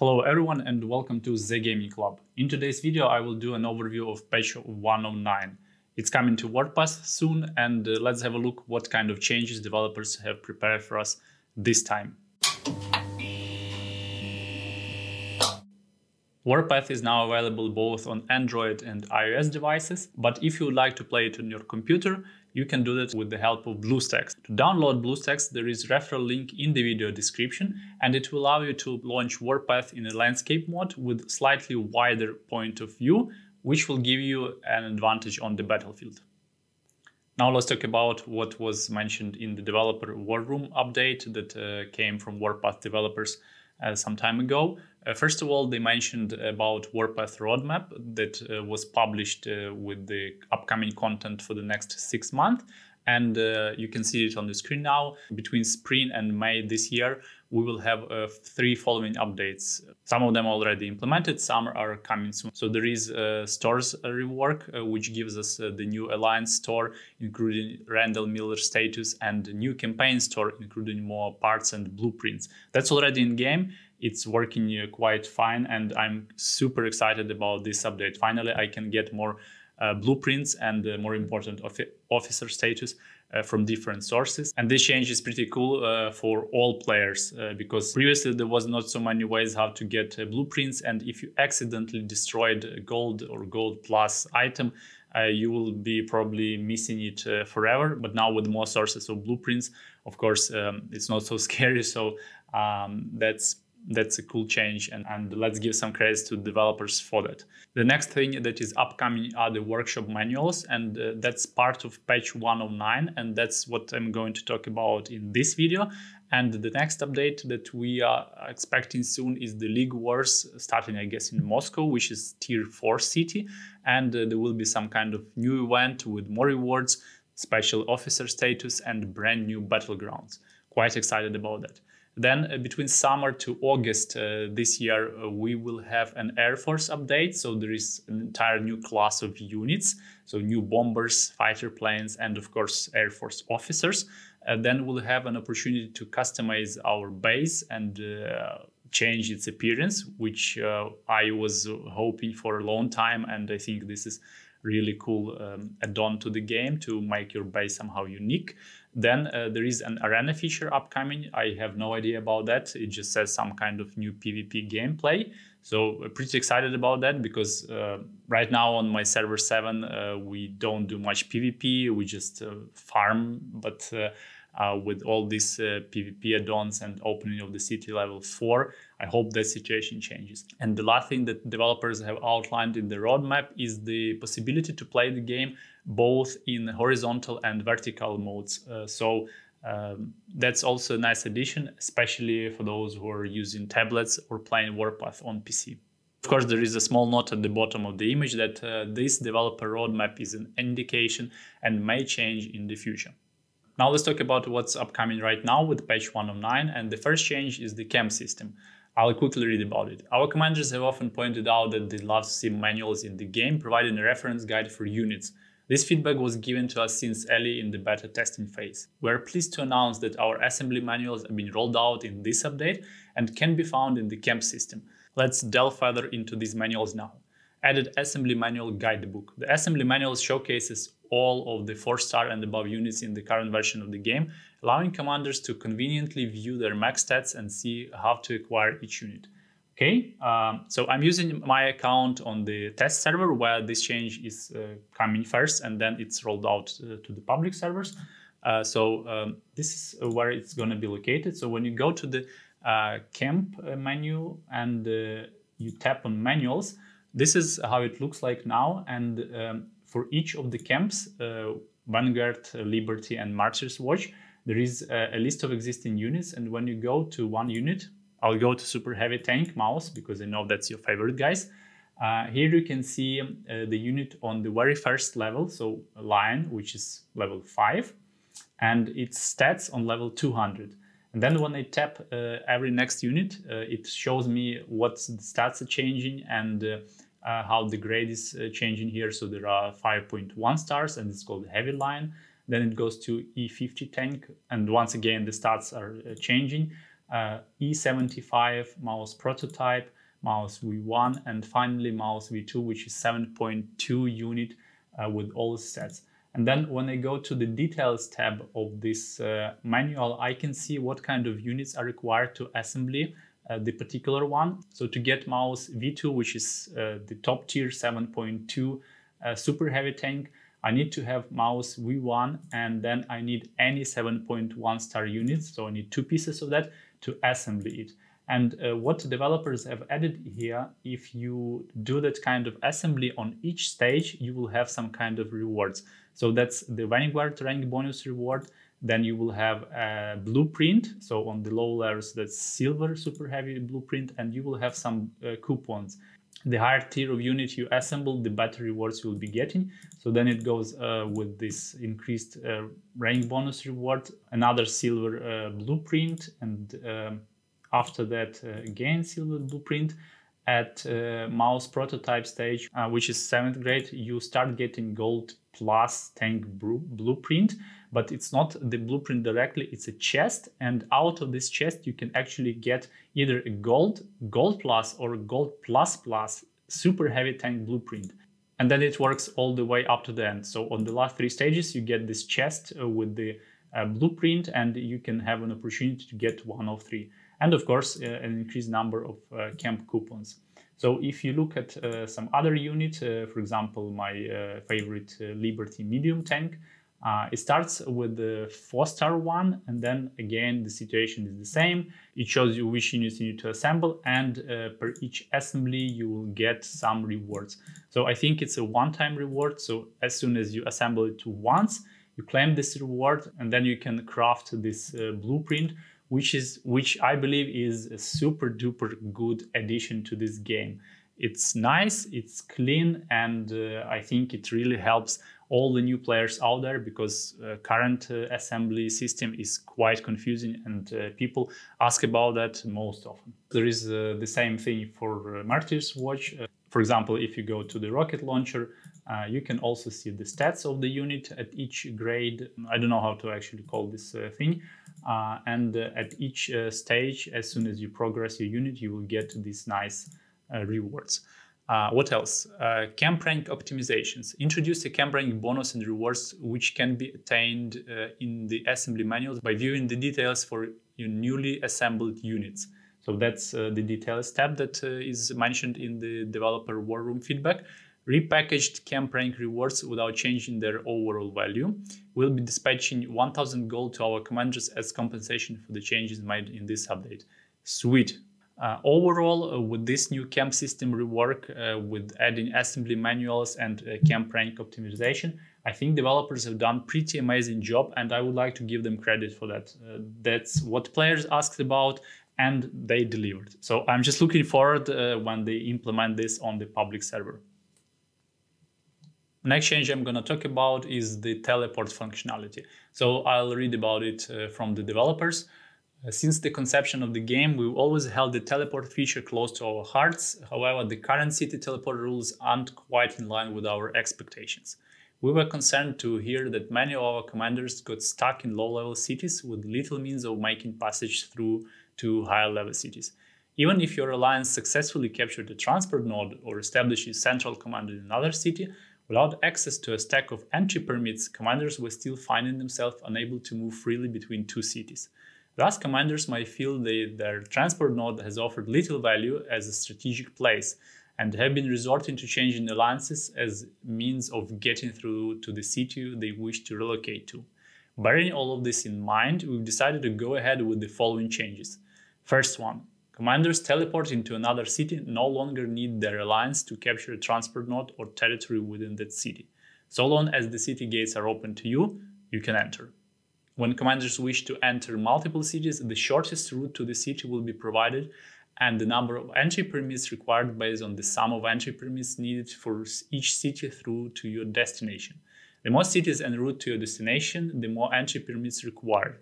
Hello everyone and welcome to zegamingclub. In today's video I will do an overview of patch 109. It's coming to Warpath soon and let's have a look what kind of changes developers have prepared for us this time. Warpath is now available both on Android and iOS devices, but if you would like to play it on your computer, you can do that with the help of BlueStacks. To download BlueStacks, there is a referral link in the video description, and it will allow you to launch Warpath in a landscape mode with slightly wider point of view, which will give you an advantage on the battlefield. Now let's talk about what was mentioned in the developer war room update that came from Warpath developers some time ago. First of all, they mentioned about Warpath roadmap that was published with the upcoming content for the next 6 months. And you can see it on the screen now. Between spring and May this year, we will have 3 following updates. Some of them already implemented, some are coming soon. So there is stores rework, which gives us the new Alliance store, including Randall Miller status, and new campaign store, including more parts and blueprints. That's already in game. It's working quite fine, and I'm super excited about this update. Finally, I can get more blueprints and more important officer status from different sources. And this change is pretty cool for all players because previously there was not so many ways how to get blueprints, and if you accidentally destroyed a gold or gold plus item, you will be probably missing it forever. But now with more sources of blueprints, of course, it's not so scary. So that's a cool change, and let's give some credits to developers for that. The next thing that is upcoming are the workshop manuals, and that's part of patch 109, and that's what I'm going to talk about in this video. And the next update that we are expecting soon is the League Wars, starting I guess in Moscow, which is tier 4 city, and there will be some kind of new event with more rewards, special officer status, and brand new battlegrounds. Quite excited about that. Then between summer to August this year, we will have an Air Force update. So there is an entire new class of units. So new bombers, fighter planes, and of course Air Force officers. Then we'll have an opportunity to customize our base and change its appearance, which I was hoping for a long time. And I think this is really cool add-on to the game to make your base somehow unique. Then there is an arena feature upcoming. I have no idea about that. It just says some kind of new PvP gameplay. So pretty excited about that because right now on my server 7, we don't do much PvP. We just farm, but with all these PvP add-ons and opening of the city level 4, I hope that situation changes. And the last thing that developers have outlined in the roadmap is the possibility to play the game both in horizontal and vertical modes. That's also a nice addition, especially for those who are using tablets or playing Warpath on PC. Of course, there is a small note at the bottom of the image that this developer roadmap is an indication and may change in the future. Now let's talk about what's upcoming right now with patch 109, and the first change is the camp system. I'll quickly read about it. Our commanders have often pointed out that they love to see manuals in the game, providing a reference guide for units. This feedback was given to us since early in the beta testing phase. We are pleased to announce that our assembly manuals have been rolled out in this update and can be found in the camp system. Let's delve further into these manuals now. Added assembly manual guidebook. The assembly manual showcases all of the 4-star and above units in the current version of the game, allowing commanders to conveniently view their max stats and see how to acquire each unit. Okay, so I'm using my account on the test server where this change is coming first, and then it's rolled out to the public servers. This is where it's going to be located. So when you go to the camp menu and you tap on manuals, this is how it looks like now. And for each of the camps, Vanguard, Liberty, and Martyr's Watch, there is a list of existing units. And when you go to one unit, I'll go to Super Heavy Tank Mouse because I know that's your favorite, guys. Here you can see the unit on the very first level, so Lion, which is level 5, and its stats on level 200. And then when I tap every next unit, it shows me what the stats are changing and how the grade is changing here. So there are 5.1 stars, and it's called Heavy Lion. Then it goes to E50 tank, and once again the stats are changing. E75, mouse prototype, mouse V1, and finally mouse V2, which is 7.2 unit with all stats. And then when I go to the details tab of this manual, I can see what kind of units are required to assembly the particular one. So to get mouse V2, which is the top tier 7.2 super heavy tank, I need to have mouse V1, and then I need any 7.1 star units. So I need 2 pieces of that to assemble it. And what developers have added here, if you do that kind of assembly on each stage, you will have some kind of rewards. So that's the Vanguard rank bonus reward. Then you will have a blueprint. So on the low layers, that's silver super heavy blueprint, and you will have some coupons. The higher tier of unit you assemble, the better rewards you will be getting. So then it goes with this increased rank bonus reward, another silver blueprint, and after that again silver blueprint. At mouse prototype stage, which is 7th grade, you start getting gold plus tank blueprint, but it's not the blueprint directly, it's a chest, and out of this chest you can actually get either a gold plus or gold plus super heavy tank blueprint. And then it works all the way up to the end. So on the last 3 stages you get this chest with the blueprint, and you can have an opportunity to get 1 of 3. And of course, an increased number of camp coupons. So if you look at some other unit, for example, my favorite Liberty medium tank, it starts with the 4-star one, and then again the situation is the same. It shows you which units you need to assemble, and per each assembly you will get some rewards. So I think it's a one-time reward. So as soon as you assemble it once, you claim this reward, and then you can craft this blueprint, which I believe is a super duper good addition to this game. It's nice, it's clean, and I think it really helps all the new players out there, because current assembly system is quite confusing, and people ask about that most often. There is the same thing for Martyr's Watch. For example, if you go to the rocket launcher, you can also see the stats of the unit at each grade. I don't know how to actually call this thing. And at each stage, as soon as you progress your unit, you will get these nice rewards. What else? Camp rank optimizations. Introduce a camp rank bonus and rewards which can be attained in the assembly manuals by viewing the details for your newly assembled units. So that's the details tab that is mentioned in the developer war room feedback. Repackaged camp rank rewards without changing their overall value. We'll be dispatching 1000 gold to our commanders as compensation for the changes made in this update. Sweet. Overall, with this new camp system rework, with adding assembly manuals and camp rank optimization, I think developers have done pretty amazing job, and I would like to give them credit for that. That's what players asked about, and they delivered. So I'm just looking forward when they implement this on the public server. Next change I'm going to talk about is the teleport functionality. So I'll read about it from the developers. Since the conception of the game, we've always held the teleport feature close to our hearts. However, the current city teleport rules aren't quite in line with our expectations. We were concerned to hear that many of our commanders got stuck in low-level cities with little means of making passage through to higher-level cities. Even if your alliance successfully captured a transport node or established a central command in another city, without access to a stack of entry permits, commanders were still finding themselves unable to move freely between 2 cities. Thus, commanders might feel their transport node has offered little value as a strategic place, and have been resorting to changing alliances as means of getting through to the city they wish to relocate to. Bearing all of this in mind, we've decided to go ahead with the following changes. First one. Commanders teleport into another city no longer need their alliance to capture a transport node or territory within that city. So long as the city gates are open to you, you can enter. When commanders wish to enter multiple cities, the shortest route to the city will be provided, and the number of entry permits required based on the sum of entry permits needed for each city through to your destination. The more cities en route to your destination, the more entry permits required.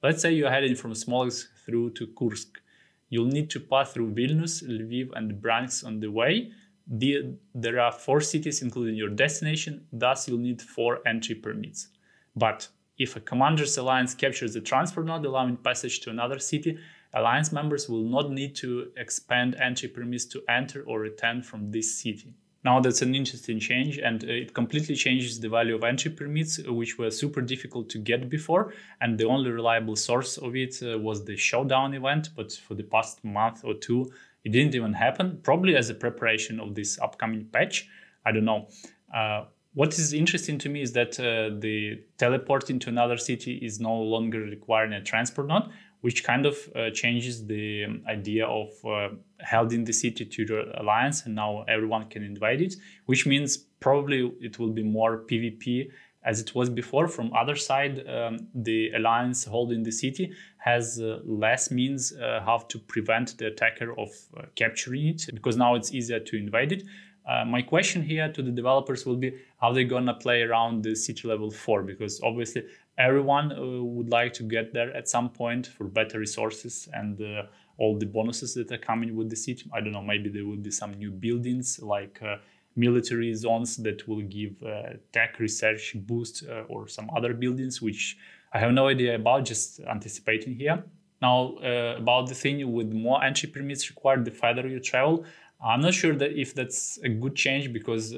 Let's say you're heading from Smolensk through to Kursk. You'll need to pass through Vilnius, Lviv, and Bryansk on the way. There are 4 cities including your destination, thus you'll need 4 entry permits. But if a commander's alliance captures a transport node allowing passage to another city, Alliance members will not need to expend entry permits to enter or return from this city. Now that's an interesting change, and it completely changes the value of entry permits, which were super difficult to get before, and the only reliable source of it was the showdown event, but for the past month or two it didn't even happen, probably as a preparation of this upcoming patch. I don't know. What is interesting to me is that the teleporting to another city is no longer requiring a transport node, which kind of changes the idea of holding the city to the alliance, and now everyone can invade it, which means probably it will be more PvP as it was before. From other side, the alliance holding the city has less means how to prevent the attacker of capturing it, because now it's easier to invade it. My question here to the developers will be how they're gonna play around the city level 4, because obviously everyone would like to get there at some point for better resources and all the bonuses that are coming with the city. I don't know, maybe there will be some new buildings like military zones that will give tech research boost or some other buildings, which I have no idea about, just anticipating here. Now, about the thing with more entry permits required the farther you travel, I'm not sure that if that's a good change, because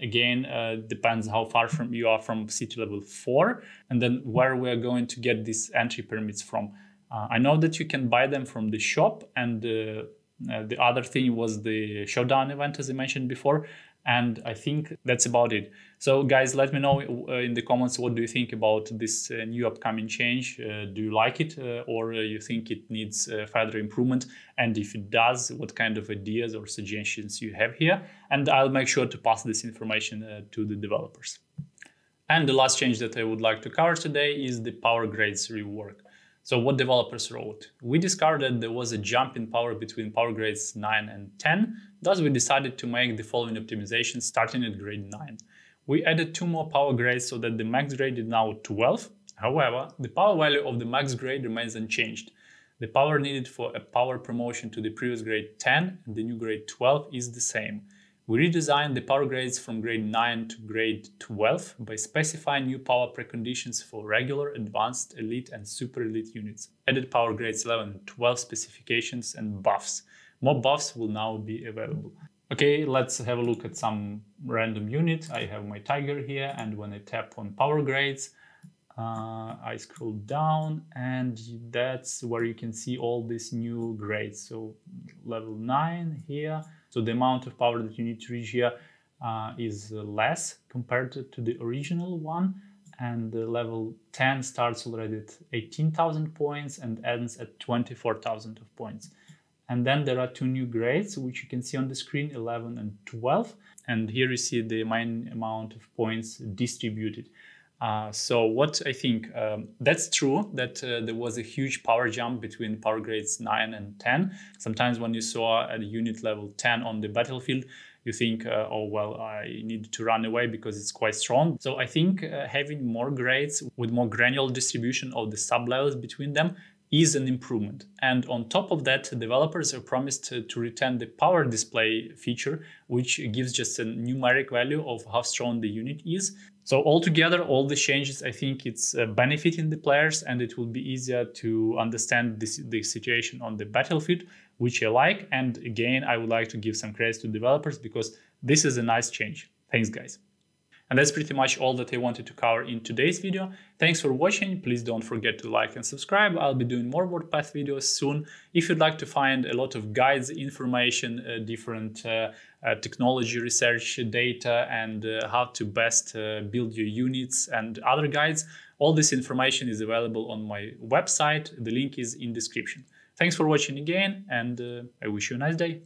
again, depends how far from you are from city level 4, and then where we are going to get these entry permits from. I know that you can buy them from the shop, and the other thing was the showdown event, as I mentioned before. And I think that's about it. So guys, let me know in the comments, what do you think about this new upcoming change? Do you like it, or you think it needs further improvement? And if it does, what kind of ideas or suggestions you have here? And I'll make sure to pass this information to the developers. And the last change that I would like to cover today is the power grades rework. So what developers wrote: we discovered that there was a jump in power between power grades 9 and 10, thus we decided to make the following optimizations starting at grade 9. We added 2 more power grades so that the max grade is now 12. However, the power value of the max grade remains unchanged. The power needed for a power promotion to the previous grade 10 and the new grade 12 is the same. We redesigned the power grades from grade 9 to grade 12 by specifying new power preconditions for regular, advanced, elite and super elite units. Added power grades 11 and 12 specifications and buffs. More buffs will now be available. Okay, let's have a look at some random unit. I have my tiger here, and when I tap on power grades, I scroll down, and that's where you can see all these new grades. So level 9 here. So the amount of power that you need to reach here is less compared to the original one. And the level 10 starts already at 18,000 points and ends at 24,000 of points. And then there are 2 new grades, which you can see on the screen, 11 and 12. And here you see the main amount of points distributed. So what I think, that's true that there was a huge power jump between power grades 9 and 10. Sometimes when you saw a unit level 10 on the battlefield, you think, oh, well, I need to run away because it's quite strong. So I think having more grades with more granular distribution of the sub-levels between them is an improvement. And on top of that, developers have promised to return the power display feature, which gives just a numeric value of how strong the unit is. So altogether, all the changes, I think it's benefiting the players, and it will be easier to understand the situation on the battlefield, which I like. And again, I would like to give some credit to developers because this is a nice change. Thanks, guys. And that's pretty much all that I wanted to cover in today's video. Thanks for watching. Please don't forget to like and subscribe. I'll be doing more Warpath videos soon. If you'd like to find a lot of guides, information, different technology research data, and how to best build your units and other guides, all this information is available on my website. The link is in description. Thanks for watching again, and I wish you a nice day.